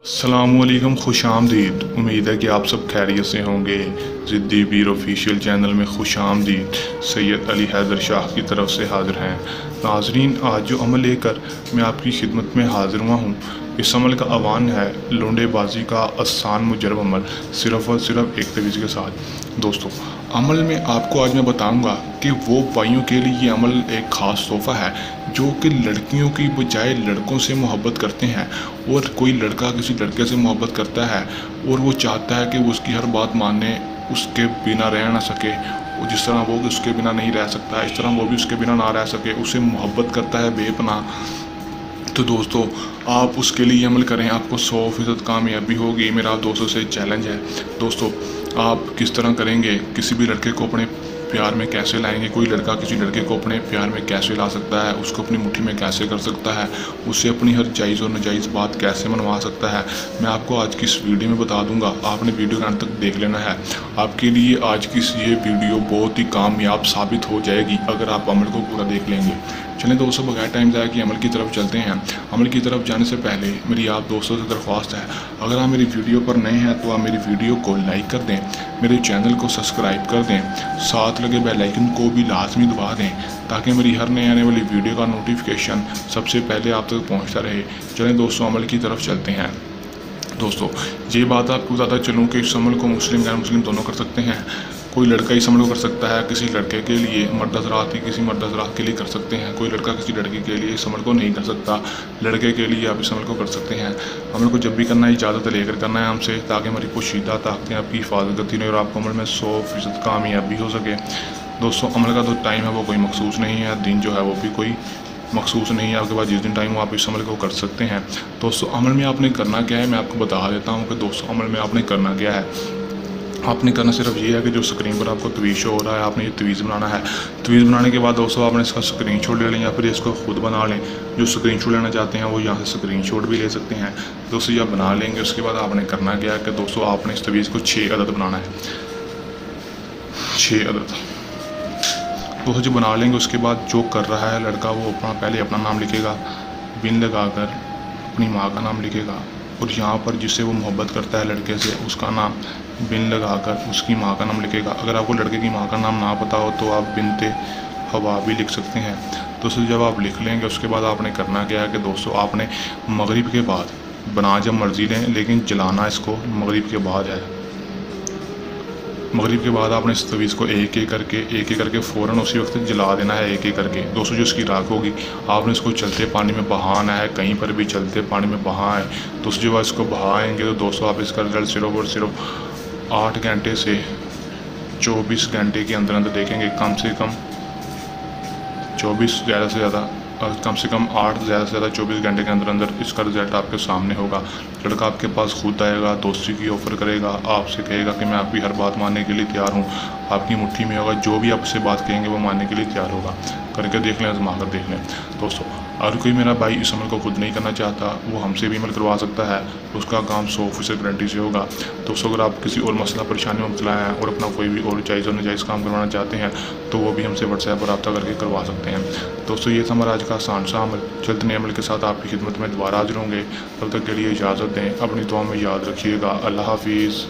अस्सलामुअलैकुम, खुश आमदीद। उम्मीद है कि आप सब खैरियत से होंगे। ज़िद्दी वीर ऑफिशियल चैनल में खुश आमदीद। सैयद अली हैदर शाह की तरफ से हाज़िर हैं। नाजरीन, आज जो अमल लेकर मैं आपकी खिदमत में हाज़िर हुआ हूँ, इस अमल का आह्वान है लुंडेबाजी का आसान मुजरब अमल, सिर्फ़ और सिर्फ एक तवीज़ के साथ। दोस्तों, अमल में आपको आज मैं बताऊंगा कि वो भाइयों के लिए ये अमल एक ख़ास तोहफ़ा है जो कि लड़कियों की बजाय लड़कों से मोहब्बत करते हैं। और कोई लड़का किसी लड़के से मोहब्बत करता है और वो चाहता है कि वो उसकी हर बात माने, उसके बिना रह ना सके। और जिस तरह वो उसके बिना नहीं रह सकता, इस तरह वो भी उसके बिना ना रह सके, उसे मोहब्बत करता है बेपनाह। तो दोस्तों, आप उसके लिए अमल करें, आपको 100% कामयाबी होगी। मेरा आप दोस्तों से चैलेंज है। दोस्तों, आप किस तरह करेंगे, किसी भी लड़के को अपने प्यार में कैसे लाएंगे, कोई लड़का किसी लड़के को अपने प्यार में कैसे ला सकता है, उसको अपनी मुट्ठी में कैसे कर सकता है, उससे अपनी हर जायज़ और नाजायज़ बात कैसे मनवा सकता है, मैं आपको आज की इस वीडियो में बता दूंगा। आपने वीडियो के अंत तक देख लेना है। आपके लिए आज की ये वीडियो बहुत ही कामयाब साबित हो जाएगी अगर आप अमल को पूरा देख लेंगे। चलें दोस्तों, बगैर टाइम ज़ाया कि अमल की तरफ चलते हैं। अमल की तरफ जाने से पहले मेरी आप दोस्तों से दरख्वास्त है, अगर आप मेरी वीडियो पर नए हैं तो आप मेरी वीडियो को लाइक कर दें, मेरे चैनल को सब्सक्राइब कर दें, साथ लगे बेल आइकन को भी लाजमी दबा दें ताकि मेरी हर नई आने वाली वीडियो का नोटिफिकेशन सबसे पहले आप तक पहुँचता रहे। चलें दोस्तों, अमल की तरफ चलते हैं। दोस्तों, ये बात आपको बताता चलूँ कि इस अमल को मुस्लिम गैर मुस्लिम दोनों कर सकते हैं। कोई लड़का इस अमल को कर सकता है किसी लड़के के लिए, मर्द हज़रात ही किसी मर्द हज़रात के लिए कर सकते हैं। कोई लड़का किसी लड़की के लिए इस अमल को नहीं कर सकता। लड़के के लिए आप इस अमल को कर सकते हैं। अमल को जब भी करना है इजाज़त लेकर करना है हमसे, ताकि हमारी पोशीदा ताकतें आपकी हिफाजत करती रहें और आपको अमल में 100% कामयाबी हो सके। दोस्तों, अमल का जो टाइम है वो कोई मखसूस नहीं है, दिन जो है वो भी कोई मखसूस नहीं है। आपके पास जिस दिन टाइम हो आप इस अमल को कर सकते हैं। दोस्तों, अमल में आपने करना क्या है मैं आपको बता देता हूँ कि दोस्तों अमल में आपने करना क्या है। आपने करना सिर्फ ये है कि जो स्क्रीन पर आपको तवीज़ शो हो रहा है, आपने ये तवीज़ बनाना है। तवीज़ बनाने के बाद दोस्तों आपने इसका स्क्रीनशॉट ले लें या फिर इसको खुद बना लें। जो स्क्रीनशॉट लेना चाहते हैं वो यहाँ से स्क्रीनशॉट भी ले सकते हैं। दोस्तों, यह बना लेंगे, उसके बाद आपने करना क्या है कि दोस्तों आपने इस तवीज़ को 6 अदद बनाना है। 6 अदद दोस्तों जो बना लेंगे, उसके बाद जो कर रहा है लड़का वो पहले अपना नाम लिखेगा, बिन लगाकर अपनी माँ का नाम लिखेगा, और यहाँ पर जिससे वो मोहब्बत करता है लड़के से उसका नाम बिन लगाकर उसकी माँ का नाम लिखेगा। अगर आपको लड़के की माँ का नाम ना पता हो तो आप बिनते हवा भी लिख सकते हैं। दोस्तों, जब आप लिख लेंगे उसके बाद आपने करना क्या है कि दोस्तों आपने मगरिब के बाद बना जब मर्ज़ी लें, लेकिन जलाना इसको मगरिब के बाद है। मगरिब के बाद आपने इस तवीज़ को एक एक करके फ़ौरन उसी वक्त जला देना है, एक एक करके। दोस्तों, जो इसकी राख होगी आपने इसको चलते पानी में बहाना है, कहीं पर भी चलते पानी में बहाएं। दोस्तों, जब आप इसको बहाएंगे तो दोस्तों आप इसका रिजल्ट सिर्फ और सिर्फ 8 घंटे से 24 घंटे के अंदर अंदर देखेंगे। कम से कम 24 ज़्यादा से ज़्यादा कम से कम 8 ज़्यादा से ज़्यादा 24 घंटे के अंदर अंदर इसका रिजल्ट आपके सामने होगा। लड़का आपके पास खुद आएगा, दोस्ती की ऑफ़र करेगा, आपसे कहेगा कि मैं आपकी हर बात मानने के लिए तैयार हूँ, आपकी मुट्ठी में होगा, जो भी आपसे बात कहेंगे वो मानने के लिए तैयार होगा। करके देख लें, आजमा कर देख लें। दोस्तों, अगर कोई मेरा भाई इस अमल को खुद नहीं करना चाहता वो हमसे भी अमल करवा सकता है, उसका काम 100% गारंटी से होगा। दोस्तों, अगर आप किसी और मसला परेशानी में मुबतला हैं और अपना कोई भी और जायज़ और नाजायज़ काम करवाना चाहते हैं तो वो भी हमसे व्हाट्सएप पर रब्ता करके करवा सकते हैं। दोस्तों, ये था हमारा आज का आसान सा अमल। जल्द नए अमल के साथ आपकी खिदमत में दोबारा हाजिर होंगे। तब तक के लिए इजाज़त दें, अपनी दुआ में याद रखिएगा। अल्लाह हाफिज़।